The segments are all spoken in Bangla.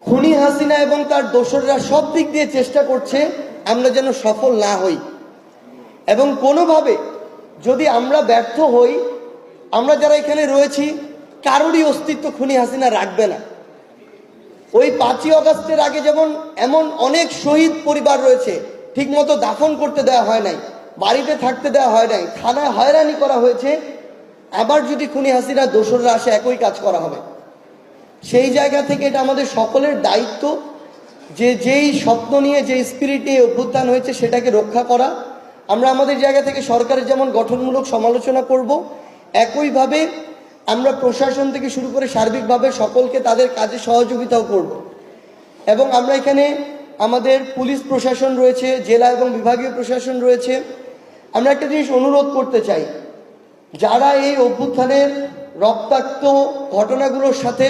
খুনি হাসিনা এবং তার দোসররা সব দিক দিয়ে চেষ্টা করছে আমরা যেন সফল না হই, এবং কোনোভাবে যদি আমরা ব্যর্থ হই, আমরা যারা এখানে রয়েছি কারোরই অস্তিত্ব খুনি হাসিনা রাখবে না। ওই 5ই অগাস্টের আগে যেমন এমন অনেক শহীদ পরিবার রয়েছে ঠিকমতো দাফন করতে দেওয়া হয় নাই, বাড়িতে থাকতে দেওয়া হয় নাই, থানায় হয়রানি করা হয়েছে, আবার যদি খুনি হাসিনা দোসররা আসে একই কাজ করা হবে। সেই জায়গা থেকে এটা আমাদের সকলের দায়িত্ব যে যেই স্বপ্ন নিয়ে যে স্পিরিট নিয়ে অভ্যুত্থান হয়েছে সেটাকে রক্ষা করা। আমরা আমাদের জায়গা থেকে সরকারের যেমন গঠনমূলক সমালোচনা করব, একইভাবে আমরা প্রশাসন থেকে শুরু করে সার্বিকভাবে সকলকে তাদের কাজে সহযোগিতাও করব। এবং আমরা এখানে আমাদের পুলিশ প্রশাসন রয়েছে, জেলা এবং বিভাগীয় প্রশাসন রয়েছে। আমরা একটা জিনিস অনুরোধ করতে চাই, যারা এই অভ্যুত্থানের রক্তাক্ত ঘটনাগুলোর সাথে,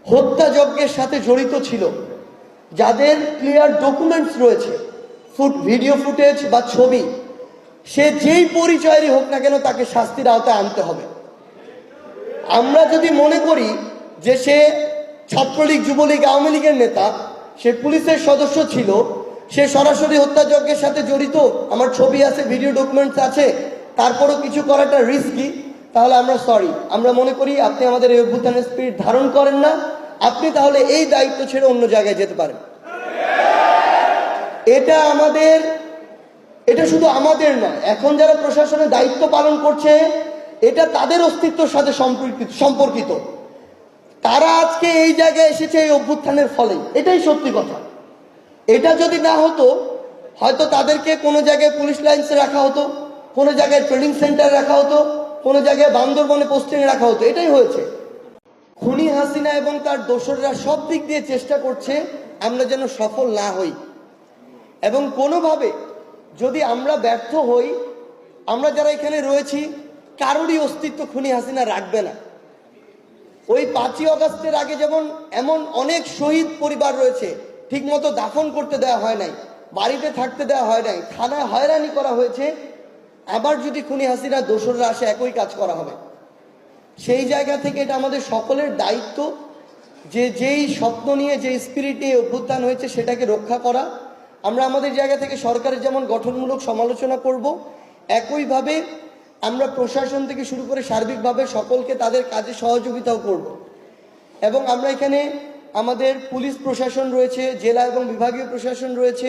হত্যাযজ্ঞের সাথে জড়িত ছিল, যাদের ক্লিয়ার ডকুমেন্টস রয়েছে, ভিডিও ফুটেজ বা ছবি, সে যেই পরিচয়েরই হোক না কেন তাকে শাস্তির আওতায় আনতে হবে। আমরা যদি মনে করি যে সে ছাত্রলীগ, যুবলীগ, আওয়ামী লীগের নেতা, সে পুলিশের সদস্য ছিল, সে সরাসরি হত্যাযজ্ঞের সাথে জড়িত, আমার ছবি আছে, ভিডিও ডকুমেন্টস আছে, তারপরও কিছু করাটা রিস্কি, তাহলে আমরা সরি, আমরা মনে করি আপনি আমাদের এই অভ্যুত্থানের স্পিরিট ধারণ করেন না, আপনি তাহলে এই দায়িত্ব ছেড়ে অন্য জায়গায় যেতে পারেন। এটা শুধু আমাদের নয়, এখন যারা প্রশাসনের দায়িত্ব পালন করছে এটা তাদের অস্তিত্বের সাথে সম্পর্কিত। তারা আজকে এই জায়গায় এসেছে এই অভ্যুত্থানের ফলে, এটাই সত্যি কথা। এটা যদি না হতো হয়তো তাদেরকে কোনো জায়গায় পুলিশ লাইন্সে রাখা হতো, কোনো জায়গায় ট্রেনিং সেন্টার রাখা হতো, কোনো জায়গায় বান্দরবনে পোস্টিং রাখা হতো। এটাই হয়েছে। খুনি হাসিনা এবং তার দোসররা সব দিক দিয়ে চেষ্টা করছে আমরা যেন সফল না হই, এবং কোনোভাবে যদি আমরা ব্যর্থ হই, আমরা যারা এখানে রয়েছি কারোরই অস্তিত্ব খুনি হাসিনা রাখবে না। ওই 5ই অগাস্টের আগে যেমন এমন অনেক শহীদ পরিবার রয়েছে ঠিকমতো দাফন করতে দেওয়া হয় নাই, বাড়িতে থাকতে দেওয়া হয় নাই, থানায় হয়রানি করা হয়েছে, আবার যদি খুনি হাসিনা দোসররা আসে একই কাজ করা হবে। সেই জায়গা থেকে এটা আমাদের সকলের দায়িত্ব যে যেই স্বপ্ন নিয়ে যে স্পিরিট নিয়ে অভ্যুত্থান হয়েছে সেটাকে রক্ষা করা। আমরা আমাদের জায়গা থেকে সরকারের যেমন গঠনমূলক সমালোচনা করব, একইভাবে আমরা প্রশাসন থেকে শুরু করে সার্বিকভাবে সকলকে তাদের কাজে সহযোগিতাও করব। এবং আমরা এখানে আমাদের পুলিশ প্রশাসন রয়েছে, জেলা এবং বিভাগীয় প্রশাসন রয়েছে।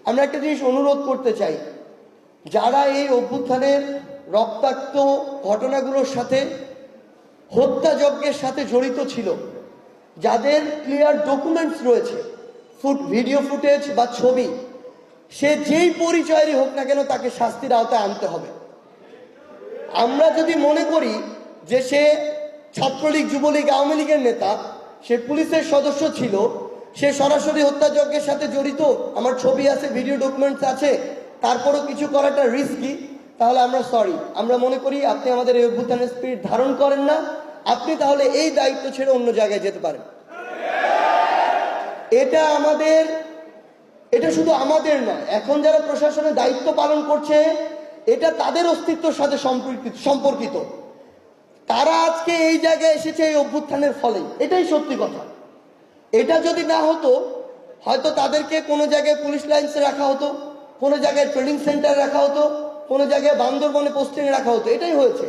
আমরা একটা জিনিস অনুরোধ করতে চাই, যারা এই অভ্যুত্থানের রক্তাক্ত ঘটনাগুলোর সাথে, হত্যাযজ্ঞের সাথে জড়িত ছিল, যাদের ক্লিয়ার ডকুমেন্টস রয়েছে, ভিডিও ফুটেজ বা ছবি, সে যেই পরিচয়েরই হোক না কেন তাকে শাস্তির আওতায় আনতে হবে। আমরা যদি মনে করি যে সে ছাত্রলীগ, যুবলীগ, আওয়ামী লীগের নেতা, সে পুলিশের সদস্য ছিল, সে সরাসরি হত্যাযজ্ঞের সাথে জড়িত, আমার ছবি আছে, ভিডিও ডকুমেন্টস আছে, তারপরও কিছু করাটা রিস্কি, তাহলে আমরা সরি, আমরা মনে করি আপনি আমাদের এই অভ্যুত্থানের স্পিরিট ধারণ করেন না, আপনি তাহলে এই দায়িত্ব ছেড়ে অন্য জায়গায় যেতে পারেন। এটা শুধু আমাদের নয়, এখন যারা প্রশাসনের দায়িত্ব পালন করছে এটা তাদের অস্তিত্বের সাথে সম্পর্কিত। তারা আজকে এই জায়গায় এসেছে এই অভ্যুত্থানের ফলে, এটাই সত্যি কথা। এটা যদি না হতো হয়তো তাদেরকে কোনো জায়গায় পুলিশ লাইন্সে রাখা হতো, কোনো জায়গায় ট্রেনিং সেন্টার রাখা হতো, কোনো জায়গায় বান্দরবনে পোস্টিং রাখা হতো। এটাই হয়েছে।